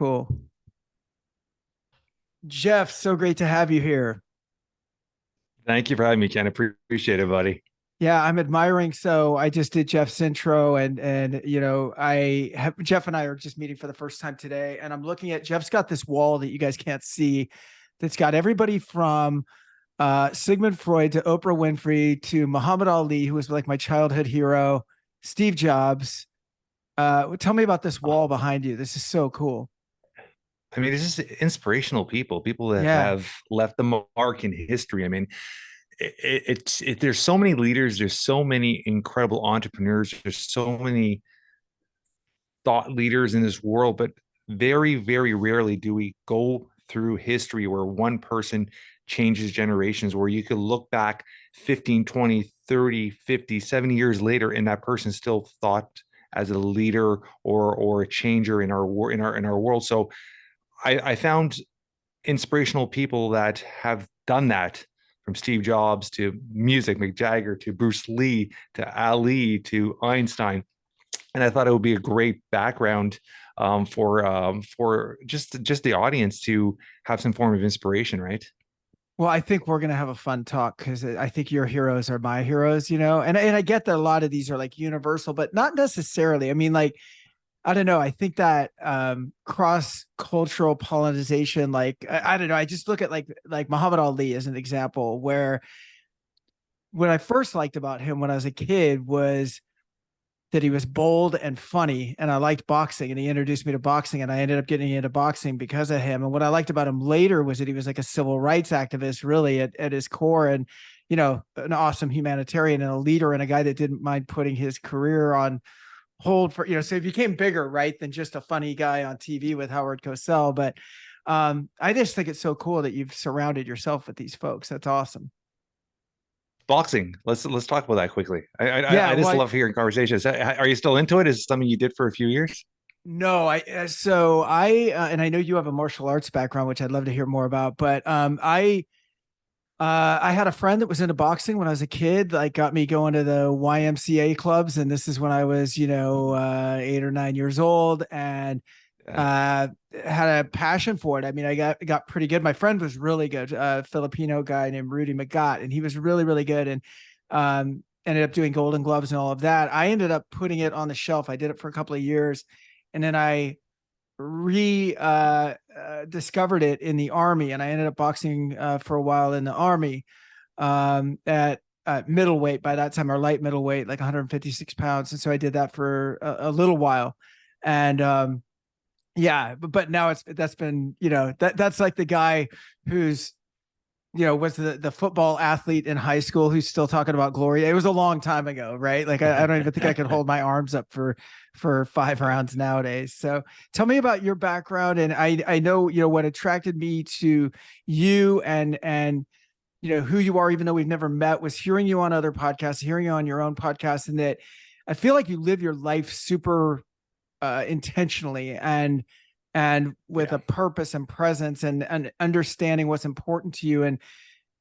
Cool. Jeff, so great to have you here. Thank you for having me, Ken. Appreciate it, buddy. Yeah, I'm admiring. So I just did Jeff's intro and I have Jeff and I are just meeting for the first time today. And I'm looking at Jeff's got this wall that you guys can't see that's got everybody from Sigmund Freud to Oprah Winfrey to Muhammad Ali, who was like my childhood hero, Steve Jobs. Tell me about this wall behind you. This is so cool. I mean, this is inspirational people that Yeah. have left the mark in history. I mean, there's so many leaders, there's so many incredible entrepreneurs, there's so many thought leaders in this world, but very, very rarely do we go through history where one person changes generations, where you could look back 15, 20, 30, 50, 70 years later, and that person still thought as a leader or a changer in our world. So I found inspirational people that have done that, from Steve Jobs to music, Mick Jagger to Bruce Lee to Ali to Einstein, and I thought it would be a great background for just the audience to have some form of inspiration, right? Well, I think we're gonna have a fun talk because I think your heroes are my heroes, and I get that a lot of these are like universal, but not necessarily. I mean, like, I don't know. I think that cross cultural pollination, like I don't know. I just look at like Muhammad Ali as an example, where what I first liked about him when I was a kid was that he was bold and funny, and I liked boxing, and he introduced me to boxing, and I ended up getting into boxing because of him. And what I liked about him later was that he was like a civil rights activist, really at his core, and an awesome humanitarian and a leader and a guy that didn't mind putting his career on hold for so he became bigger, right, than just a funny guy on TV with Howard Cosell. But I just think it's so cool that you've surrounded yourself with these folks. That's awesome. Boxing. Let's talk about that quickly. Yeah, I just well, love hearing conversations. Are you still into it? Is it something you did for a few years? no, I and I know you have a martial arts background, which I'd love to hear more about. But I had a friend that was into boxing when I was a kid, like got me going to the YMCA clubs, and this is when I was 8 or 9 years old, and Yeah. uh had a passion for it. I mean, I got pretty good. My friend was really good, Filipino guy named Rudy McGott, and he was really, really good, and ended up doing golden gloves and all of that. I ended up putting it on the shelf. I did it for a couple of years, and then I re discovered it in the army, and I ended up boxing for a while in the army, at middleweight by that time, or light middleweight, like 156 pounds. And so I did that for a little while, and yeah, but now that's been, that's like the guy who's was the football athlete in high school who's still talking about glory. It was a long time ago, right? Like I don't even think I could hold my arms up for 5 rounds nowadays. So tell me about your background. And I know, what attracted me to you and who you are, even though we've never met, was hearing you on other podcasts, hearing you on your own podcast, and that I feel like you live your life super intentionally and with Yeah. a purpose and presence and understanding what's important to you. And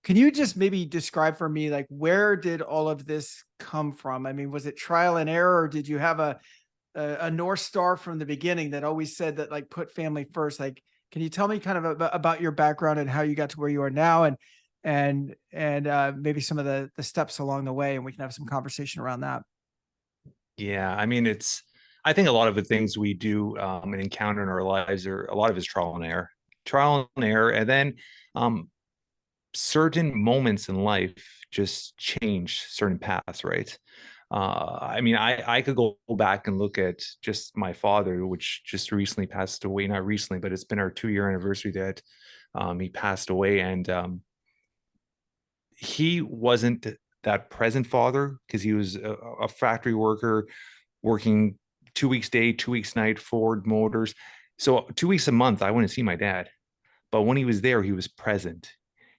can you just maybe describe for me, like, where did all of this come from? I mean, was it trial and error, or did you have a North Star from the beginning that always said that, like, put family first? Like, can you tell me kind of about your background and how you got to where you are now, and maybe some of the steps along the way, and we can have some conversation around that. Yeah, I mean, I think a lot of the things we do and encounter in our lives are a lot of it's trial and error, and then um, certain moments in life just change certain paths, right? I mean, I could go back and look at just my father, which just recently passed away. Not recently, but it's been our 2 year anniversary that he passed away, and he wasn't that present father because he was a factory worker working 2 weeks day, 2 weeks night, Ford Motors. So 2 weeks a month, I wouldn't see my dad. But when he was there, he was present.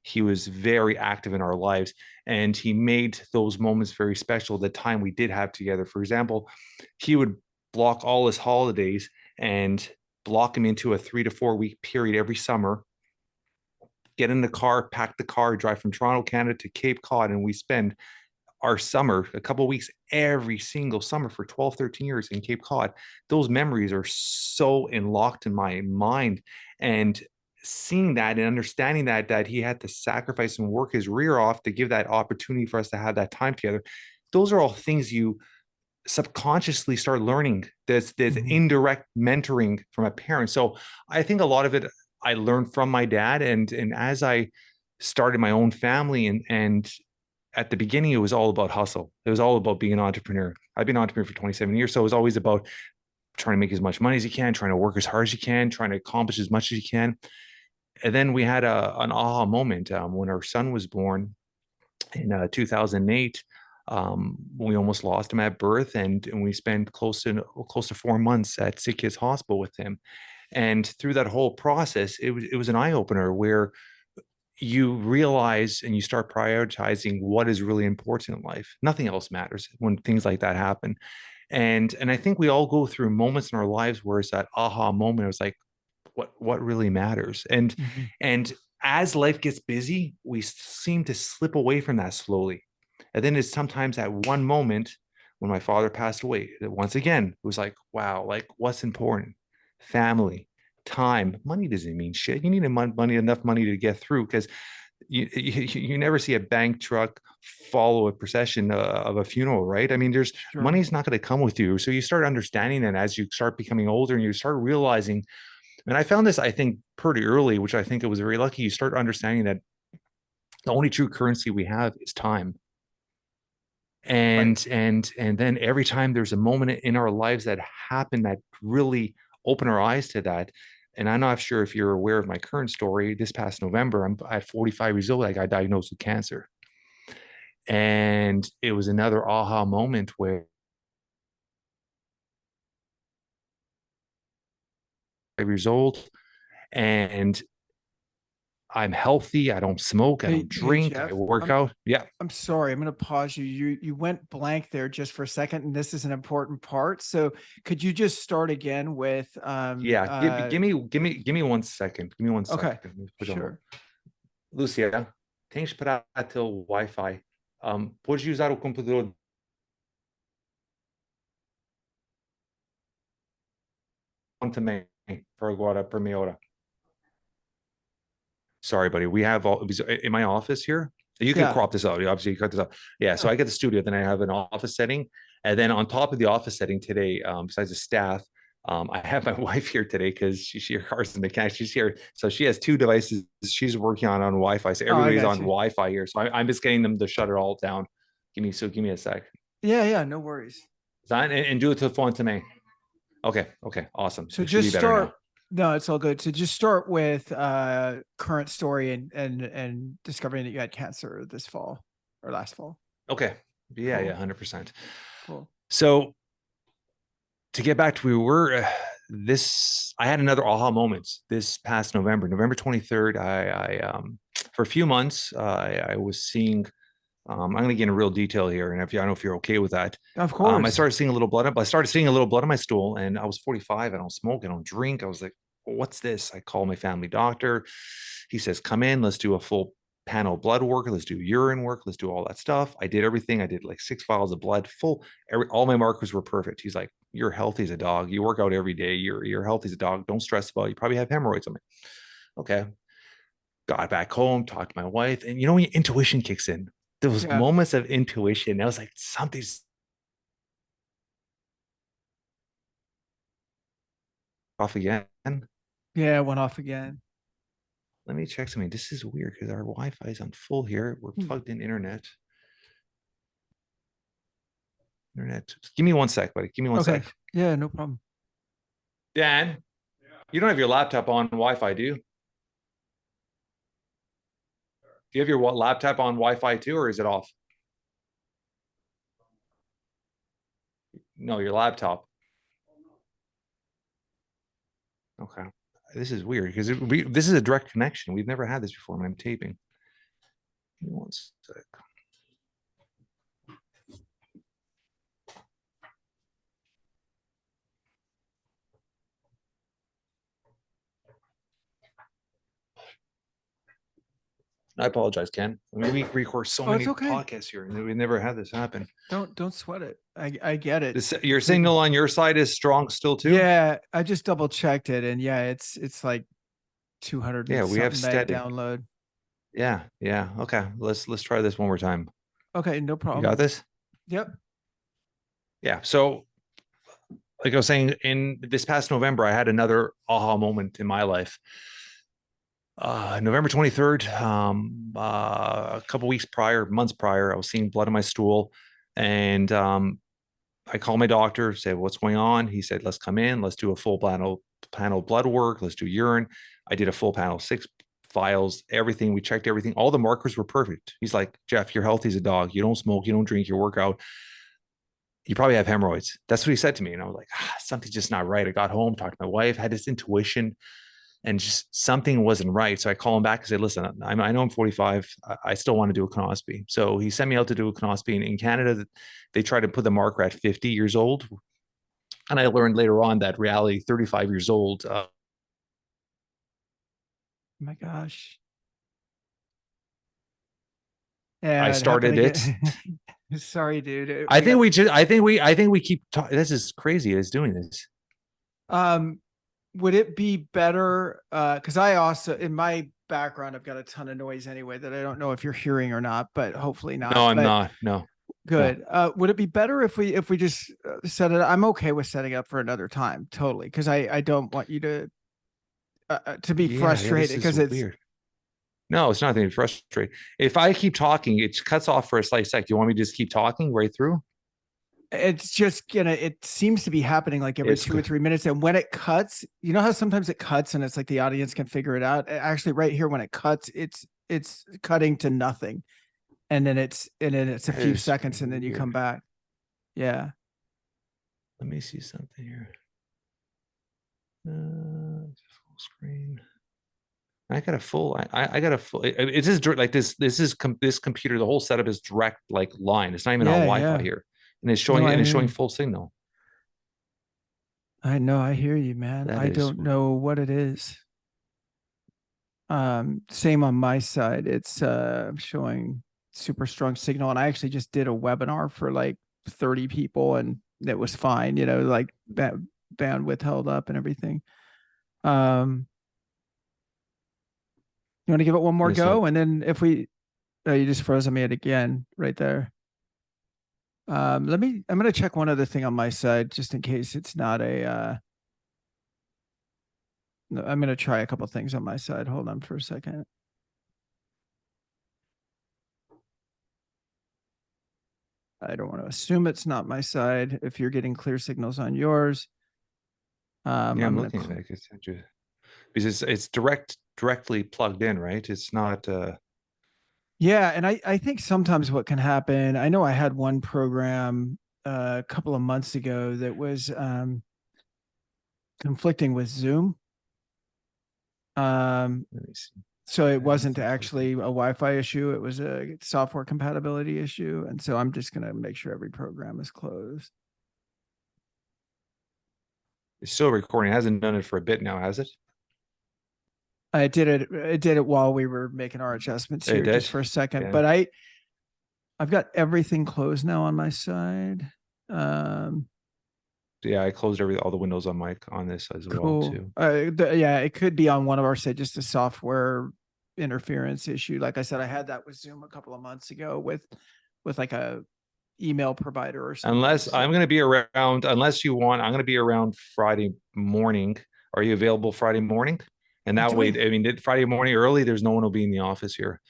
He was very active in our lives, and he made those moments very special. The time we did have together, for example, he would block all his holidays and block them into a 3 to 4 week period every summer, get in the car, pack the car, drive from Toronto, Canada to Cape Cod, and we spend our summer, a couple of weeks every single summer for 12, 13 years in Cape Cod. Those memories are so locked in my mind. And seeing that and understanding that he had to sacrifice and work his rear off to give that opportunity for us to have that time together, those are all things you subconsciously start learning. There's Mhm. indirect mentoring from a parent. So I think a lot of it I learned from my dad, and as I started my own family, and at the beginning it was all about hustle. It was all about being an entrepreneur. I've been an entrepreneur for 27 years, so it was always about trying to make as much money as you can, trying to work as hard as you can, trying to accomplish as much as you can. And then we had an aha moment when our son was born in 2008. We almost lost him at birth, and we spent close to 4 months at Sick Kids Hospital with him. And through that whole process, it was an eye opener where you realize and you start prioritizing what is really important in life. Nothing else matters when things like that happen. And I think we all go through moments in our lives where it's that aha moment. It was like, what really matters? Mhm. And as life gets busy, we seem to slip away from that slowly. And then it's sometimes at one moment when my father passed away, that once again, it was like, wow, like what's important? Family, time. Money doesn't mean shit. You need money, enough money to get through, because you never see a bank truck follow a procession of a funeral, right? I mean, there's Sure. money's not going to come with you. So you start understanding that as you start becoming older, and you start realizing, and I found this, I think, pretty early, which I think it was very lucky. You start understanding that the only true currency we have is time. Right. And then every time there's a moment in our lives that happen that really open our eyes to that. And I'm not sure if you're aware of my current story. This past November, I'm at 45 years old. I got diagnosed with cancer. And it was another aha moment where 5 years old, and I'm healthy. I don't smoke. I Hey, don't hey, drink. I Jeff. work out. Yeah. I'm sorry. I'm going to pause you. You went blank there just for a second, and this is an important part. So could you just start again with Yeah. Give me 1 second. Give me one okay, second. Let me put you on hold. sure. Lúcia, tens para teu Wi-Fi. Podes usar o computador também for agora, para meia hora. Sorry, buddy. We have all in my office here. You can Yeah. crop this out. Obviously, you cut this out. Yeah. So Yeah. I get the studio, then I have an office setting. And then on top of the office setting today, besides the staff, I have my wife here today because her car's in the mechanic. She's here. So she has two devices she's working on Wi-Fi. So Oh, I everybody's got on you. Wi-Fi here. So I'm just getting them to shut it all down. Give me a sec. Yeah, yeah, no worries. And do it to the phone to me. Okay. Awesome. So It should be just better now. start. No, it's all good. So just start with current story and discovering that you had cancer this fall or last fall. Okay. Yeah, Cool. 100%. Cool. So to get back to where we were, this I had another aha moment this past November 23rd. I for a few months I was seeing. I'm going to get into real detail here, and if I don't know if you're okay with that. Of I course. started seeing a little blood up. I started seeing a little blood on my stool, and I was 45. I don't smoke. I don't drink. I was like, "What's this?" I call my family doctor. He says, "Come in. Let's do a full panel blood work. Let's do urine work. Let's do all that stuff." I did everything. I did like 6 vials of blood. All my markers were perfect. He's like, "You're healthy as a dog. You work out every day. You're healthy as a dog. Don't stress about it. You probably have hemorrhoids." I'm like, "Okay." Got back home, talked to my wife, and when your intuition kicks in, those Yeah. moments of intuition, I was like, something's off again. Yeah, went off again. Let me check something. This is weird because our Wi-Fi is on full here. We're Hmm. plugged in internet. Internet. Give me one sec, buddy. Give me one Okay. sec. Yeah, no problem. Dan, you don't have your laptop on Wi-Fi, do you? Do you have your laptop on Wi-Fi too, or is it off? No, your laptop. Okay. This is weird because this is a direct connection. We've never had this before when I'm taping. Give me one sec. I apologize, Ken. I mean, we record so Oh, it's many okay. podcasts here, and we never had this happen. Don't sweat it. I get it. Your Completely. signal on your side is strong still too. Yeah, I just double checked it, and yeah, it's like 200 Yeah, and we have something meg steady. download. Yeah, yeah. Okay, let's try this one more time. Okay, no You got problem. this? Yep. Yeah. So, like I was saying, in this past November, I had another aha moment in my life. November 23rd, a couple weeks prior, months prior, I was seeing blood in my stool, and I called my doctor, said, "What's going on?" He said, "Let's come in, let's do a full panel blood work, let's do urine." I did a full panel, 6 vials, everything. We checked everything. All the markers were perfect. He's like, "Jeff, you're healthy as a dog. You don't smoke, you don't drink, you work out. You probably have hemorrhoids." That's what he said to me. And I was like, something's just not right. I got home, talked to my wife, had this intuition, and just something wasn't right. So I call him back and say, "Listen, I know I'm 45. I still want to do a colonoscopy." So he sent me out to do a colonoscopy. And in Canada, they try to put the marker at 50 years old. And I learned later on that reality, 35 years old. Oh my gosh. I Yeah, it happened started it. again. Sorry, dude. We got I think we keep talking. This is crazy. It's doing this. um would it be better because I also in my background I've got a ton of noise anyway that I don't know if you're hearing or not, but hopefully not. No, I'm But not. No, no. good. Would it be better if we just set it? I'm okay with setting up for another time, totally, because I don't want you to be Yeah, yeah. frustrated This is because it's weird. No, it's not being frustrating. If I keep talking, it cuts off for a slight sec. You want me to just keep talking right through? it's just gonna it seems to be happening like every It's 2 or 3 minutes, and when it cuts, you know how sometimes it cuts and it's like the audience can figure it out. Actually, right here when it cuts, it's cutting to nothing, and then it's a that few is seconds and then you come weird. back. Yeah. Let me see something here. Full screen. I got a full. I got a full. It's just like this. This computer. The whole setup is direct like line. It's not even on Yeah, Wi-Fi yeah. here, and No, I it's hear showing you. full signal. I know, I hear you, man. That I is don't know what it is. Same on my side. It's showing super strong signal. And I actually just did a webinar for like 30 people and it was fine, like bandwidth held up and everything. Um, you want to give it one more this. go? And then if we, oh, you just froze me it again right there. I'm going to check one other thing on my side just in case it's not I'm going to try a couple things on my side. Hold on for a second. I don't want to assume it's not my side. If you're getting clear signals on yours, Yeah, I'm I'm going looking at it. Because it's directly plugged in, right? It's not. yeah. And I think sometimes what can happen, I know I had one program a couple of months ago that was conflicting with Zoom. Um, Let me see. so it I have wasn't nothing plugged actually in. a Wi-Fi issue. It was a software compatibility issue. And so I'm just going to make sure every program is closed. It's still recording. It hasn't done it for a bit now, has it? It did it while we were making our adjustments It here did. just for a second, Yeah. but I've got everything closed now on my side. Um, Yeah, I closed all the windows on this as well cool. too. Yeah, it could be on one of our side, just a software interference issue. Like I said, I had that with Zoom a couple of months ago with like a email provider or something. Unless I'm So going to be around, unless you want, I'm going to be around Friday morning. Are you available Friday morning? And I'm that way, doing I mean, Friday morning early, there's no one will be in the office here.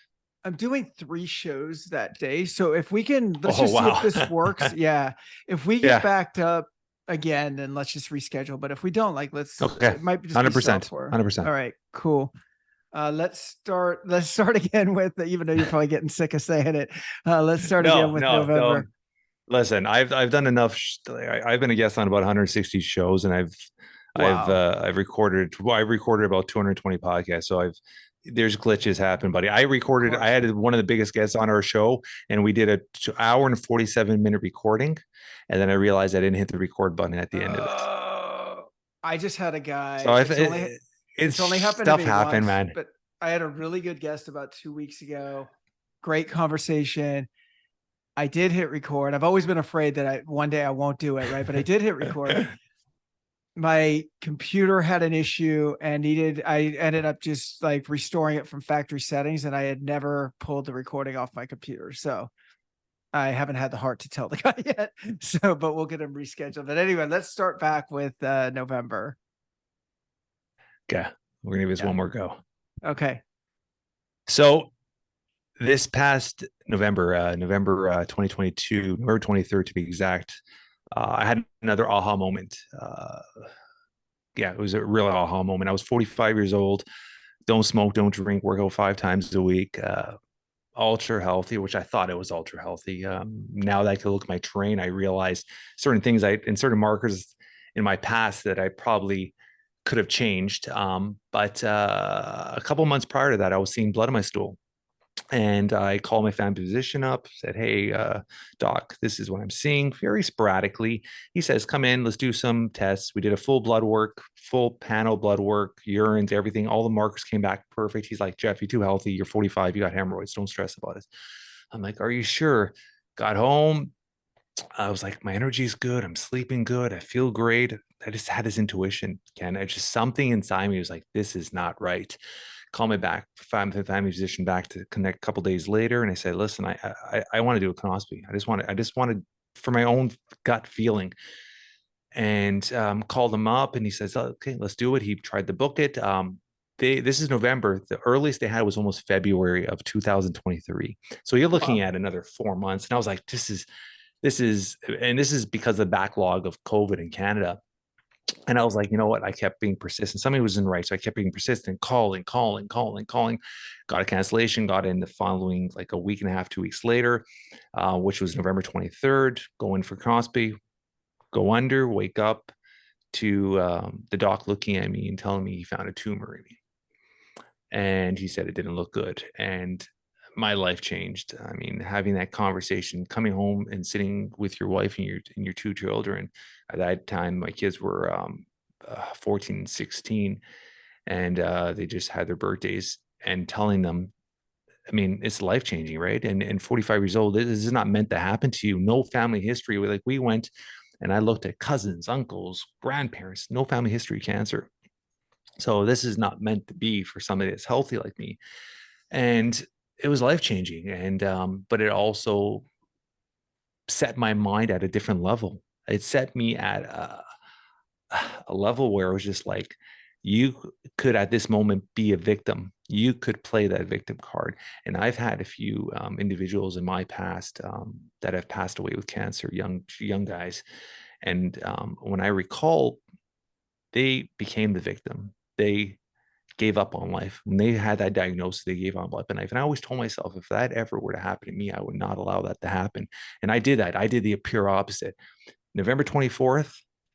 I'm doing 3 shows that day. So if we can, let's Oh just see if wow. this works. Yeah. If we get Yeah. backed up again, then let's just reschedule. But if we don't, like, Okay. it might just be 100%. software. All 100%. right, cool. Let's start again with, even though you're probably getting sick of saying it. Let's start again No, with no, November. don't. Listen, I've done enough. I've been a guest on about 160 shows, and Wow. I've recorded about 220 podcasts. So there's glitches happen, buddy. Of I course. had one of the biggest guests on our show, and we did a 2 hour and 47-minute recording, and then I realized I didn't hit the record button at the end of it. I just had a So guy. I've It's only it's happened to stuff me happened, once, man. but I had a really good guest about 2 weeks ago. Great conversation. I did hit record. I've always been afraid that one day I won't do it, right? But I did hit record. My computer had an issue and I ended up just like restoring it from factory settings, and I had never pulled the recording off my computer. So I haven't had the heart to tell the guy yet. So, but we'll get him rescheduled. But anyway, let's start back with November. Okay, we're gonna give this Yeah. one more go. Okay. So this past November, November 2022, November 23rd to be exact, I had another aha moment. Yeah, it was a real aha moment. I was 45 years old, don't smoke, don't drink, work out 5 times a week, ultra healthy, which I thought it was ultra healthy. Now that I could look at my terrain, I realized certain things and certain markers in my past that I probably could have changed. But a couple months prior to that, I was seeing blood in my stool. And I called my family physician up, said, "Hey, doc, this is what I'm seeing very sporadically." He says, "Come in, let's do some tests." We did a full blood work, full panel blood work, urines, everything. All the markers came back perfect. He's like, "Jeff, you're too healthy. You're 45. You got hemorrhoids. Don't stress about it." I'm like, "Are you sure?" Got home. I was like, my energy's good. I'm sleeping good. I feel great. I just had this intuition, Ken. It's just something inside me was like, this is not right. Call me back, find the family physician back to connect a couple days later. And I said, listen, I want to do a colonoscopy. I just wanted for my own gut feeling. And called him up and he says, "Oh, okay, let's do it." He tried to book it. This is November. The earliest they had was almost February of 2023. So you're looking Wow. at another 4 months. And I was like, this is because of the backlog of COVID in Canada. And I was like, you know what? I kept being persistent. Somebody was in right. So I kept being persistent, calling. Got a cancellation, got in the following like a week and a half, 2 weeks later, which was November 23rd, go in for colonoscopy, go under, wake up to the doc looking at me and telling me he found a tumor in me. And he said it didn't look good. And my life changed. I mean, having that conversation, coming home and sitting with your wife and your two children. At that time, my kids were 14 and 16, and they just had their birthdays. And telling them, I mean, it's life changing, right? And 45 years old, this is not meant to happen to you. No family history. Like we went, and I looked at cousins, uncles, grandparents, no family history of cancer. So this is not meant to be for somebody that's healthy like me. And it was life changing. And but it also set my mind at a different level. It set me at a level where it was just like, you could at this moment be a victim. You could play that victim card. And I've had a few individuals in my past that have passed away with cancer, young guys. And when I recall, they became the victim. They gave up on life. When they had that diagnosis, they gave up on life. And I always told myself, if that ever were to happen to me, I would not allow that to happen. And I did that. I did the pure opposite. November 24th,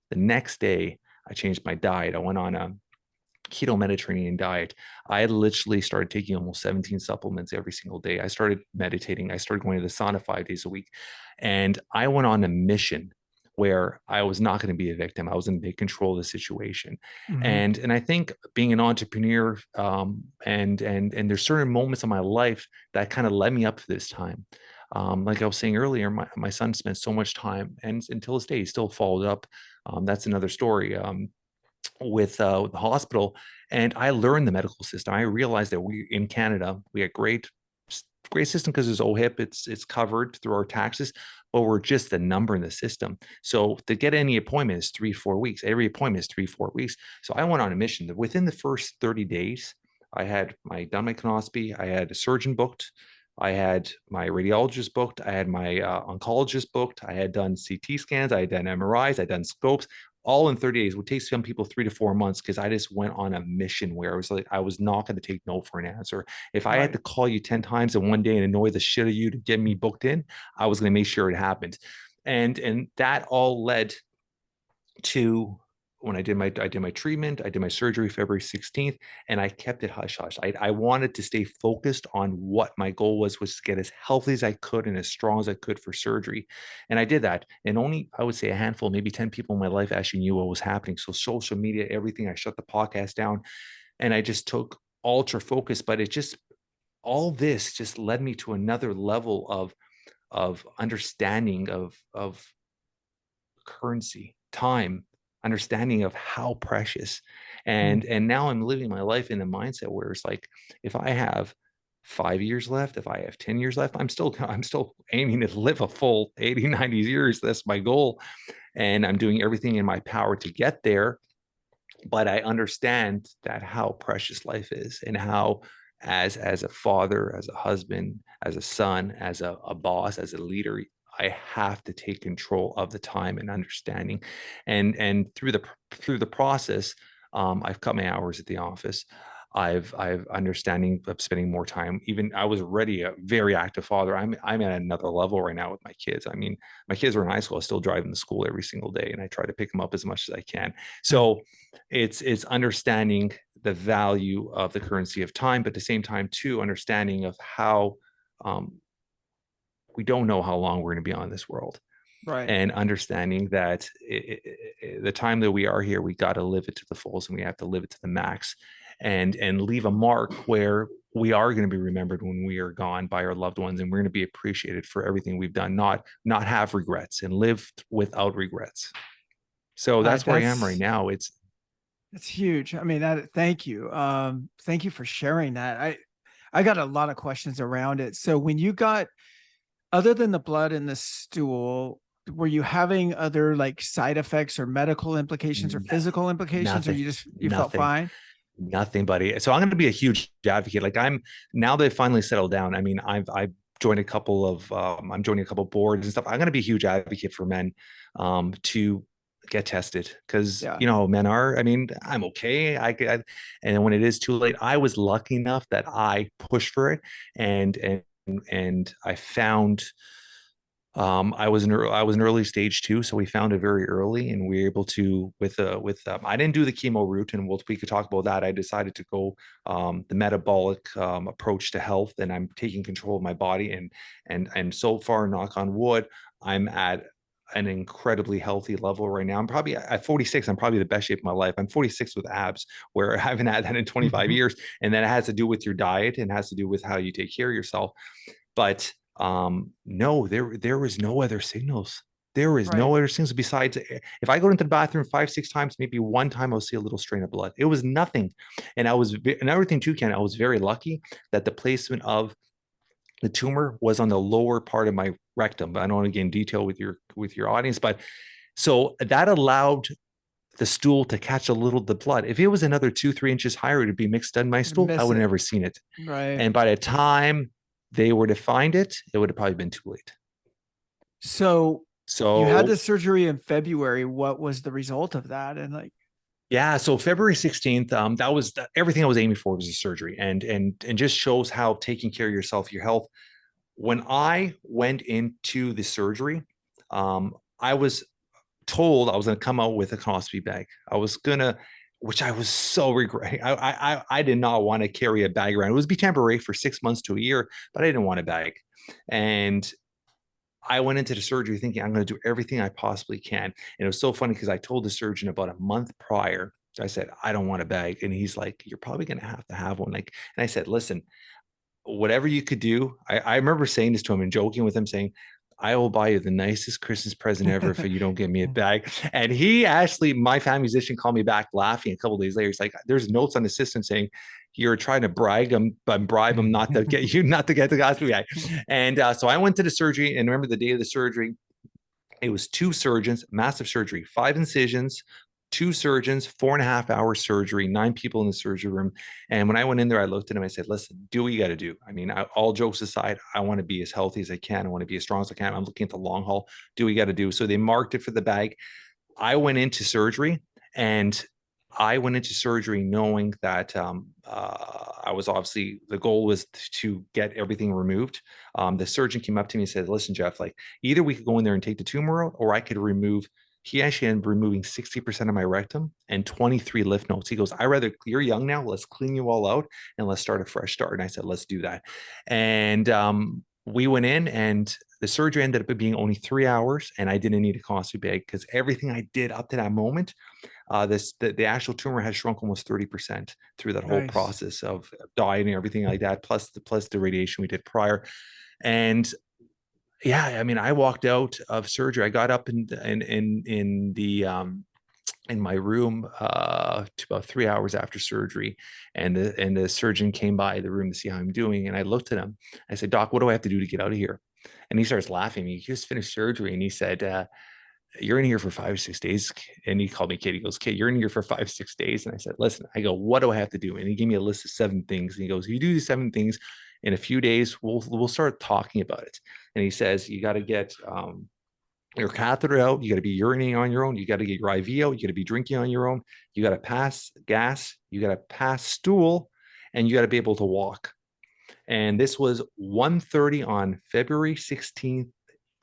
the next day, I changed my diet. I went on a keto Mediterranean diet. I had literally started taking almost 17 supplements every single day. I started meditating. I started going to the sauna 5 days a week. And I went on a mission where I was not going to be a victim. I was going to take control of the situation. Mm-hmm. And I think being an entrepreneur, and there's certain moments in my life that kind of led me up to this time. Like I was saying earlier, my son spent so much time, and until this day, he still followed up. That's another story. With the hospital, and I learned the medical system. I realized that we in Canada we had great system because there's OHIP. It's covered through our taxes, but we're just a number in the system. So to get any appointment is 3 4 weeks. Every appointment is 3 4 weeks. So I went on a mission. Within the first 30 days, I had done my colonoscopy. I had a surgeon booked. I had my radiologist booked. I had my oncologist booked. I had done CT scans. I had done MRIs. I had done scopes, all in 30 days. It would take some people 3 to 4 months because I just went on a mission where I was like, I was not going to take no for an answer. If I had Right. to call you 10 times in one day and annoy the shit of you to get me booked in, I was going to make sure it happened. And that all led to when I did my treatment, I did my surgery February 16th, and I kept it hush hush. I wanted to stay focused on what my goal was to get as healthy as I could and as strong as I could for surgery. And I did that. And only, I would say, a handful, maybe 10 people in my life actually knew what was happening. So social media, everything, I shut the podcast down and I just took ultra focused, but it just, all this just led me to another level of understanding of currency, time, understanding of how precious. Hmm. And now I'm living my life in a mindset where it's like, if I have 5 years left, if I have 10 years left, I'm still aiming to live a full 80, 90 years. That's my goal. And I'm doing everything in my power to get there. But I understand that how precious life is, and how, as a father, as a husband, as a son, as a boss, as a leader, I have to take control of the time and understanding. And through the process, I've cut my hours at the office. I've understanding of spending more time. Even I was already a very active father. I'm at another level right now with my kids. I mean, my kids are in high school. I still drive them to school every single day, and I try to pick them up as much as I can. So it's understanding the value of the currency of time, but at the same time too, understanding of how, um, we don't know how long we're going to be on this world, Right. and understanding that the time that we are here, we got to live it to the fullest, and we have to live it to the max, and leave a mark where we are going to be remembered when we are gone by our loved ones, and we're going to be appreciated for everything we've done, not have regrets, and live without regrets. So that's where I am right That's now. It's huge. I mean, thank you. Thank you for sharing that. I got a lot of questions around it. So when you got, other than the blood in the stool, were you having other like side effects or medical implications or physical implications, or nothing, you felt nothing. fine? Nothing, buddy. So I'm going to be a huge advocate. Like, I'm now that I've finally settled down. I mean, I've joined a couple of I'm joining a couple of boards and stuff. I'm going to be a huge advocate for men to get tested, because Yeah. men are. I mean, I'm okay. And when it is too late, I was lucky enough that I pushed for it, and I found, I was an early stage too, so we found it very early, and we were able to, with I didn't do the chemo route, and we could talk about that. I decided to go the metabolic approach to health, and I'm taking control of my body, and so far, knock on wood, I'm at an incredibly healthy level right now. I'm probably at 46. I'm probably the best shape of my life. I'm 46 with abs, where I haven't had that in 25 years, and that has to do with your diet, and has to do with how you take care of yourself. But no, there was no other signals. There is Right. no other signals besides, if I go into the bathroom 5, 6 times, maybe one time I'll see a little strain of blood. It was nothing. And another thing too, Ken, I was very lucky that the placement of the tumor was on the lower part of my rectum. But I don't want to get in detail with your audience, but so that allowed the stool to catch a little of the blood. If it was another 2, 3 inches higher, it'd be mixed in my stool. I Miss would have it. never seen it. Right. And by the time they were to find it, it would have probably been too late. So you had So the surgery in February. What was the result of that? And like, yeah, so February 16th, that was everything I was aiming for, was a surgery, and just shows how taking care of yourself, your health. When I went into the surgery, I was told I was going to come out with a colonoscopy bag. I was gonna, which I was so regretting. I did not want to carry a bag around. It was be temporary for 6 months to a year, but I didn't want a bag. And I went into the surgery thinking I'm going to do everything I possibly can. And it was so funny because I told the surgeon about a month prior. I said, I don't want a bag. And he's like, you're probably going to have one. Like, and I said, listen, whatever you could do. I remember saying this to him and joking with him, saying, I will buy you the nicest Christmas present ever if you don't give me a bag. And he actually, my family musician, called me back laughing a couple of days later. He's like, there's notes on the system saying you're trying to bribe him not to get you, not to get the gospel bag. And so I went to the surgery, and remember the day of the surgery, it was two surgeons, massive surgery, 5 incisions, two surgeons, 4.5 hour surgery, 9 people in the surgery room. And when I went in there, I looked at him. I said, listen, do what you got to do. I mean, all jokes aside, I want to be as healthy as I can. I want to be as strong as I can. I'm looking at the long haul. Do what you got to do. So they marked it for the bag. I went into surgery, and I went into surgery knowing that I was, obviously, the goal was to get everything removed. The surgeon came up to me and said, listen, Jeff, like, either we could go in there and take the tumor out, or I could remove. He actually ended up removing 60% of my rectum and 23 lymph nodes. He goes, I rather, you're young now. Let's clean you all out and let's start a fresh start. And I said, let's do that. And we went in, and the surgery ended up being only 3 hours, and I didn't need a colonoscopy bag because everything I did up to that moment, the actual tumor has shrunk almost 30% through that whole Nice. process of diet and everything like that, plus the radiation we did prior. And yeah, I mean, I walked out of surgery. I got up in the in my room about 3 hours after surgery, and the surgeon came by the room to see how I'm doing. And I looked at him. I said, "Doc, what do I have to do to get out of here?" And he starts laughing. He just finished surgery, and he said, "You're in here for 5 or 6 days." And he called me kid. He goes, "Kid, you're in here for 5 or 6 days." And I said, "Listen," I go, "what do I have to do?" And he gave me a list of 7 things. And he goes, "If you do these 7 things in a few days, we'll start talking about it." And he says, "You got to get your catheter out. You got to be urinating on your own. You got to get your IV out. You got to be drinking on your own. You got to pass gas. You got to pass stool, and you got to be able to walk." And this was 1:30 on February 16th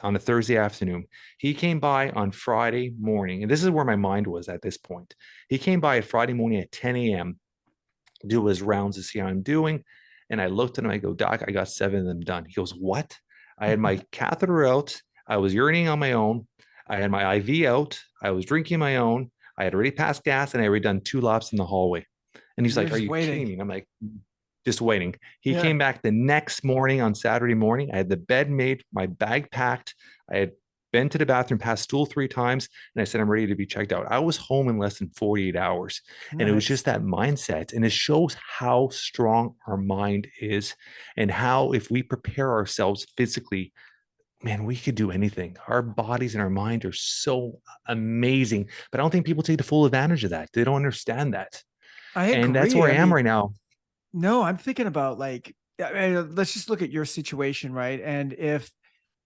on a Thursday afternoon. He came by on Friday morning, and this is where my mind was at this point. He came by at Friday morning at 10 a.m., do his rounds to see how I'm doing. And I looked at him, I go, "Doc, I got 7 of them done." He goes, "What?" I had my catheter out. I was urinating on my own. I had my IV out. I was drinking my own. I had already passed gas, and I had already done 2 laps in the hallway. And he's And you're like, "Are just you kidding waiting. me?" And I'm like, just waiting. He Yeah. came back the next morning on Saturday morning. I had the bed made, my bag packed. I had been to the bathroom, passed stool 3 times, and I said, "I'm ready to be checked out." I was home in less than 48 hours. And it was just Nice. that mindset. And it shows how strong our mind is, and how, if we prepare ourselves physically, man, we could do anything. Our bodies and our mind are so amazing. But I don't think people take the full advantage of that. They don't understand that. I And that's agree. where I I am mean, right now. no, I'm thinking about like, I mean, let's just look at your situation, right? And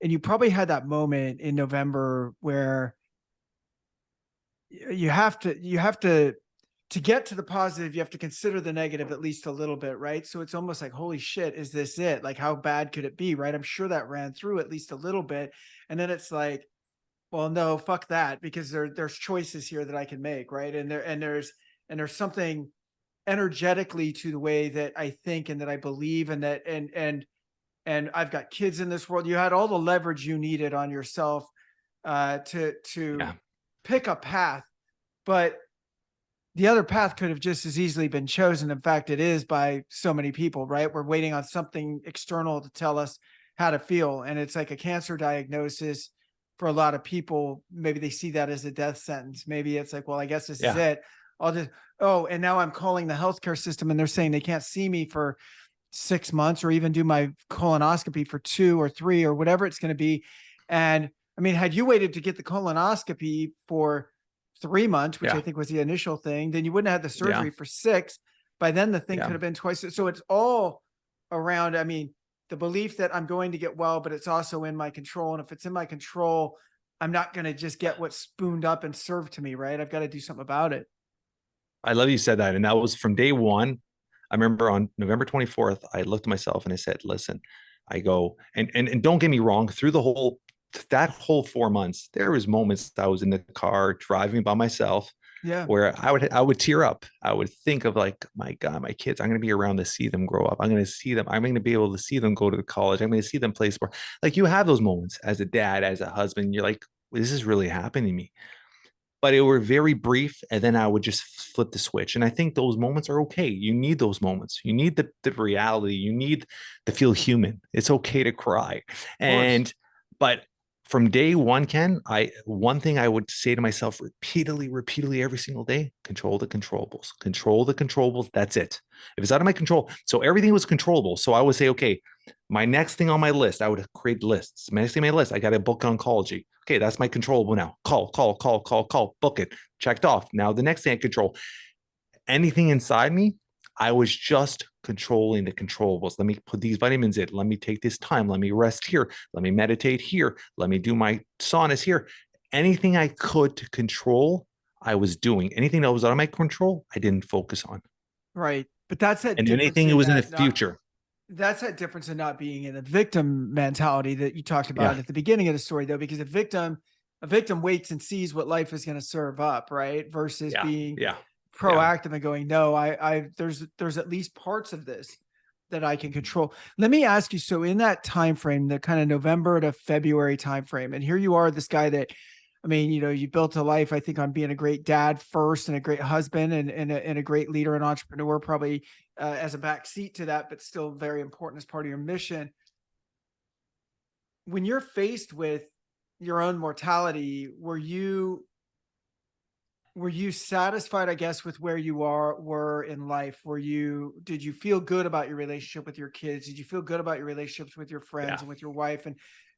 you probably had that moment in November where to get to the positive, you have to consider the negative at least a little bit, right? So it's almost like, holy shit, is this it? Like, how bad could it be, right? I'm sure that ran through at least a little bit. And then it's like, well, no, fuck that, because there's choices here that I can make, right? And there's something energetically to the way that I think and that I believe and that and I've got kids in this world. You had all the leverage you needed on yourself to Yeah. pick a path, but the other path could have just as easily been chosen. In fact, it is by so many people, right? We're waiting on something external to tell us how to feel. And it's like a cancer diagnosis for a lot of people. Maybe they see that as a death sentence. Maybe it's like, well, I guess this is Yeah. it. I'll just, oh, and now I'm calling the healthcare system and they're saying they can't see me for 6 months or even do my colonoscopy for 2 or 3 or whatever it's going to be. And I mean, had you waited to get the colonoscopy for 3 months, which I Yeah. think was the initial thing, then you wouldn't have had the Yeah. surgery for 6. By then, the thing Yeah. could have been twice. So it's all around. I mean, the belief that I'm going to get well, but it's also in my control. And if it's in my control, I'm not going to just get what's spooned up and served to me, right? I've got to do something about it. I love you said that. And that was from day one. I remember on November 24th, I looked at myself and I said, "Listen," I go, and don't get me wrong, through that whole 4 months, there was moments I was in the car driving by myself Yeah. where I would tear up. I would think of like, my God, my kids, I'm going to be around to see them grow up. I'm going to see them. I'm going to be able to see them go to college. I'm going to see them play sport. Like, you have those moments as a dad, as a husband. You're like, this is really happening to me, but it were very brief, and then I would just flip the switch. And I think those moments are okay. You need those moments. You need the reality. You need to feel human. It's okay to cry. Of course. And but from day one, Ken, I one thing I would say to myself repeatedly every single day: control the controllables. Control the controllables. That's it. If it's out of my control, so everything was controllable. So I would say, okay, my next thing on my list, I would create lists. My next thing on my list, I got to book oncology. Okay, that's my controllable now. Call, book it, checked off. Now the next thing I control, anything inside me, I was just controlling the controllables. Let me put these vitamins in. Let me take this time. Let me rest here. Let me meditate here. Let me do my saunas here. Anything I could to control, I was doing. Anything that was out of my control, I didn't focus on. Right. But that's that And difference anything that in was in the that not future. that's that difference in not being in the victim mentality that you talked Yeah, about at the beginning of the story, though, because a victim waits and sees what life is going to serve up, right? Versus yeah, being yeah, yeah, proactive and going, no, I there's at least parts of this that I can control. Let me ask you, so in that time frame, the kind of November to February time frame, and here you are, this guy that, I mean, you know, you built a life, I think, on being a great dad first and a great husband and a great leader and entrepreneur, probably as a backseat to that, but still very important as part of your mission. When you're faced with your own mortality, were you satisfied, I guess, with where you were in life? Did you feel good about your relationship with your kids? Did you feel good about your relationships with your friends Yeah. and with your wife? And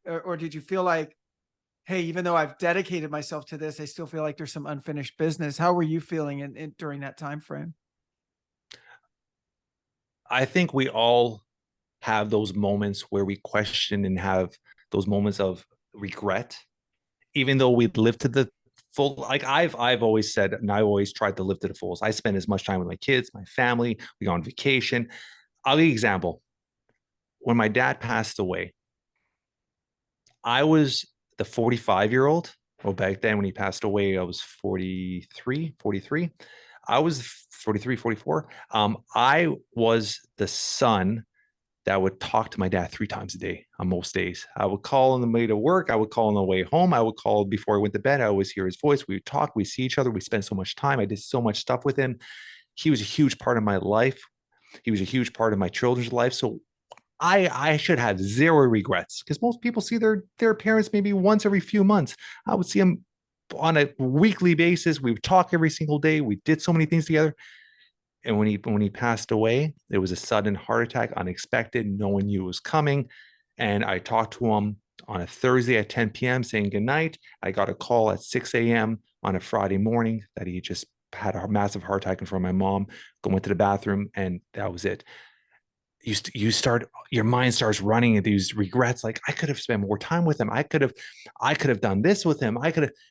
or did you feel like, hey, even though I've dedicated myself to this, I still feel like there's some unfinished business? How were you feeling during that time frame? I think we all have those moments where we question and have those moments of regret, even though we live to the full. Like I've always said, and I always tried to live to the fullest. I spend as much time with my kids, my family. We go on vacation. I'll give you an example. When my dad passed away, I was the 45-year-old. Well, back then when he passed away, I was 43. I was 43, 44. I was the son that would talk to my dad 3 times a day on most days. I would call on the way to work. I would call on the way home. I would call before I went to bed. I always hear his voice. We would talk. We see each other. We spend so much time. I did so much stuff with him. He was a huge part of my life. He was a huge part of my children's life. So I should have zero regrets because most people see their parents maybe once every few months. I would see them on a weekly basis. We would talk every single day. We did so many things together. And when he passed away, it was a sudden heart attack, unexpected. No one knew it was coming. And I talked to him on a Thursday at 10 p.m. saying goodnight. I got a call at 6 a.m. on a Friday morning that he just had a massive heart attack in front of my mom. Went to the bathroom, and that was it. Your mind starts running into these regrets. Like I could have spent more time with him. I could have done this with him.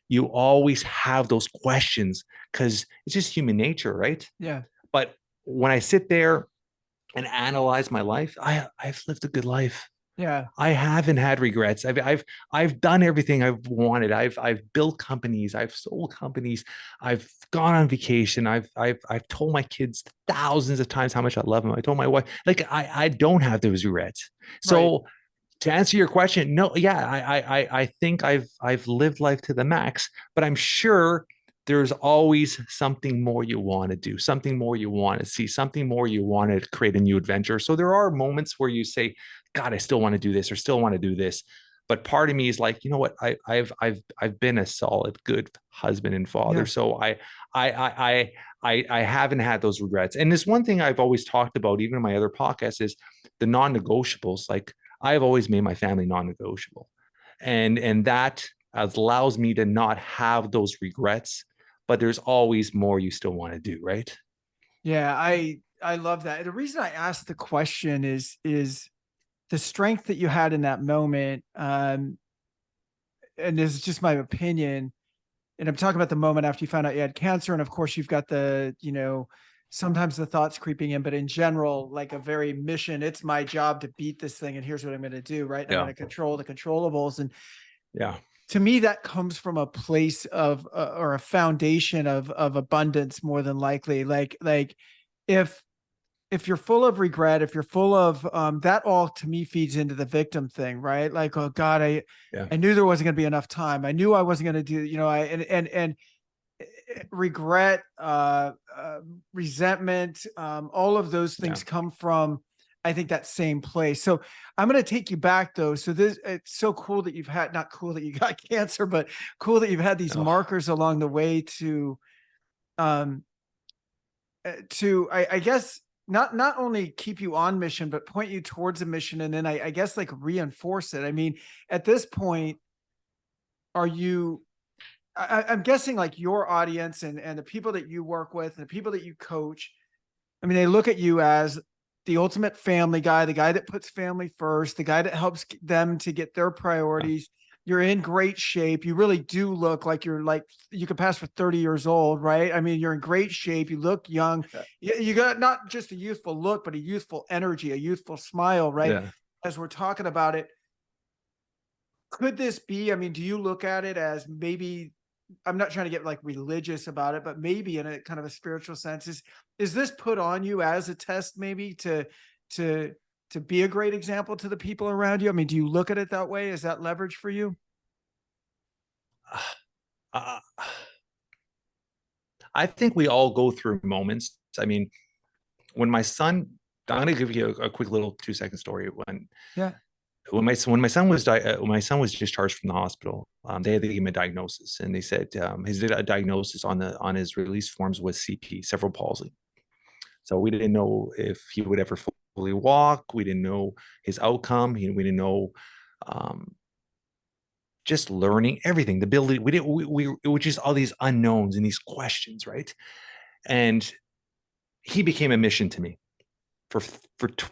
You always have those questions because it's just human nature, right? Yeah. But when I sit there and analyze my life, I've lived a good life. Yeah. I haven't had regrets. I've done everything I've wanted. I've built companies. I've sold companies. I've gone on vacation. I've told my kids thousands of times how much I love them. I told my wife, like I don't have those regrets. Right. So to answer your question, no, yeah, I think I've lived life to the max, but I'm sure there's always something more you want to do, something more you want to see, something more you want to create a new adventure. So there are moments where you say, God, I still want to do this or still want to do this. But part of me is like, you know what? I've been a solid, good husband and father. Yeah. So I I I haven't had those regrets. And this one thing I've always talked about, even in my other podcasts, is the non-negotiables. Like I've always made my family non-negotiable, and that allows me to not have those regrets. But there's always more you still want to do, right? Yeah. I love that. The reason I asked the question is the strength that you had in that moment. And this is just my opinion. And I'm talking about the moment after you found out you had cancer. And of course, you've got the, you know, sometimes the thoughts creeping in, but in general, like a very mission, it's my job to beat this thing. And here's what I'm going to do. Right. And I'm Yeah. going to control the controllables. And Yeah. to me, that comes from a place of, or a foundation of abundance, more than likely. Like if, if you're full of regret, if you're full of that, all to me feeds into the victim thing, right? Like, oh God, Yeah. I knew there wasn't going to be enough time. I knew I wasn't going to do, you know, and regret, resentment, all of those Yeah. things come from, I think, that same place. So I'm going to take you back though. So it's so cool that you've had, not cool that you got cancer, but cool that you've had these Oh, markers along the way um, I guess not only keep you on mission, but point you towards a mission. And then I guess like reinforce it. I mean, at this point, are you, I'm guessing like your audience and the people that you work with and the people that you coach, I mean, they look at you as the ultimate family guy, the guy that puts family first, the guy that helps them to get their yeah. priorities. You're in great shape. You really do look like you're like you could pass for 30 years old, right? I mean, you're in great shape. You look young. You got not just a youthful look, but a youthful energy, a youthful smile, right? Yeah. As we're talking about it, could this be? I mean, do you look at it as maybe, I'm not trying to get like religious about it, but maybe in a kind of a spiritual sense, is this put on you as a test, maybe to be a great example to the people around you? I mean, do you look at it that way? Is that leverage for you? Uh, I think we all go through moments. I mean, when my son, I'm going to give you a quick little 2 second story. Yeah. When my son was discharged from the hospital, they had to give him a diagnosis, and they said his diagnosis on his release forms was CP, cerebral palsy. So we didn't know if he would ever fully walk. We didn't know his outcome. We didn't know um, just learning everything, the ability. We didn't. It was just all these unknowns and these questions, right? And he became a mission to me for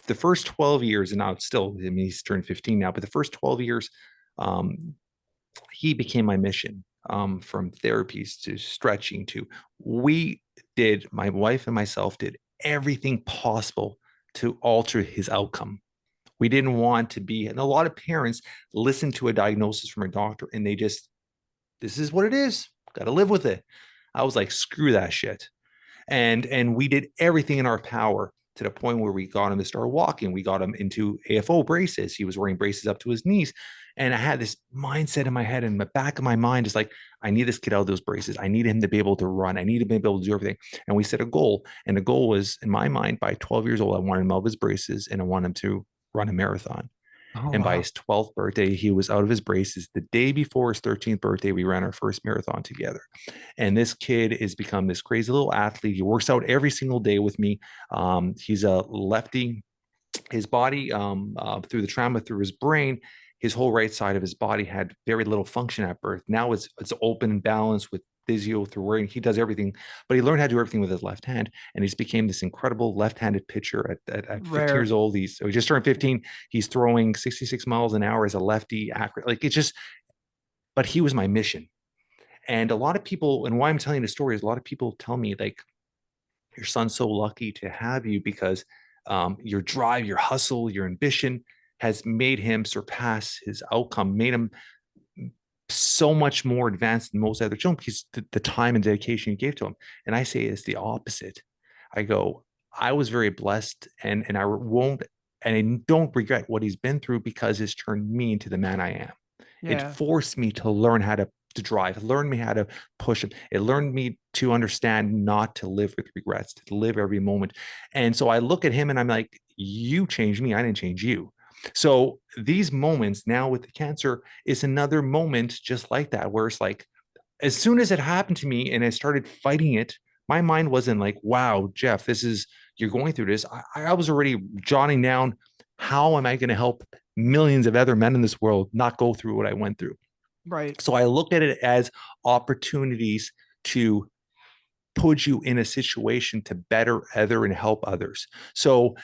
the first 12 years, and now it's still, I mean, he's turned 15 now, but the first 12 years, um, he became my mission. From therapies to stretching to my wife and myself did everything possible to alter his outcome. We didn't want to be, and a lot of parents listen to a diagnosis from a doctor and they just, this is what it is. Got to live with it. I was like, screw that shit. And we did everything in our power to the point where we got him to start walking. We got him into AFO braces. He was wearing braces up to his knees. And I had this mindset in my head, and the back of my mind is like, I need this kid out of those braces. I need him to be able to run. I need him to be able to do everything. And we set a goal. And the goal was, in my mind, by 12 years old, I wanted him out of his braces and I wanted him to run a marathon. Oh, And by wow. his 12th birthday, he was out of his braces. The day before his 13th birthday, we ran our first marathon together. And this kid has become this crazy little athlete. He works out every single day with me. He's a lefty. His body, through the trauma through his brain, his whole right side of his body had very little function at birth. Now it's open and balanced with physio through where he does everything, but he learned how to do everything with his left hand, and he's became this incredible left-handed pitcher at 15 years Rare. old. He just turned 15. He's throwing 66 miles an hour as a lefty, accurate. Like it's just, but he was my mission. And a lot of people, and why I'm telling the story is a lot of people tell me like, your son's so lucky to have you because your drive, your hustle, your ambition has made him surpass his outcome, made him so much more advanced than most other children because the time and dedication you gave to him. And I say it's the opposite. I go, I was very blessed, and I won't, and I don't regret what he's been through because it's turned me into the man I am. It Yeah. forced me to learn how to drive, learn me how to push it. It learned me to understand not to live with regrets, to live every moment. And so I look at him and I'm like, you changed me. I didn't change you. So these moments now with the cancer is another moment just like that, where it's like, as soon as it happened to me and I started fighting it, my mind wasn't like, wow, Jeff, you're going through this. I was already jotting down, how am I going to help millions of other men in this world not go through what I went through? Right. So I looked at it as opportunities to put you in a situation to better other and help others. So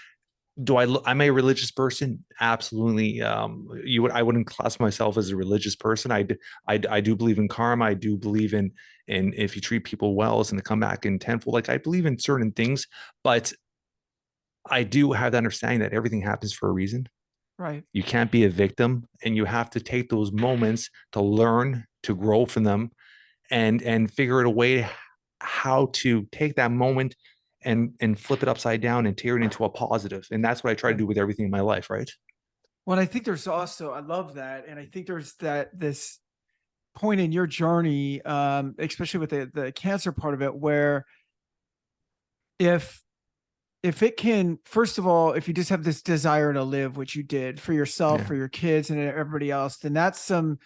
I'm a religious person? Absolutely. I wouldn't class myself as a religious person. I do believe in karma. I do believe in if you treat people well, it's going to come back in tenfold. Like I believe in certain things, but I do have the understanding that everything happens for a reason. Right. You can't be a victim, and you have to take those moments to learn, to grow from them, and figure out a way how to take that moment and flip it upside down and tear it into a positive. And that's what I try to Yeah. do with everything in my life, right? Well, I think there's also, I love that. And I think there's this point in your journey, especially with the cancer part of it, where if it can, first of all, if you just have this desire to live, which you did for yourself, Yeah. for your kids and everybody else, then that's some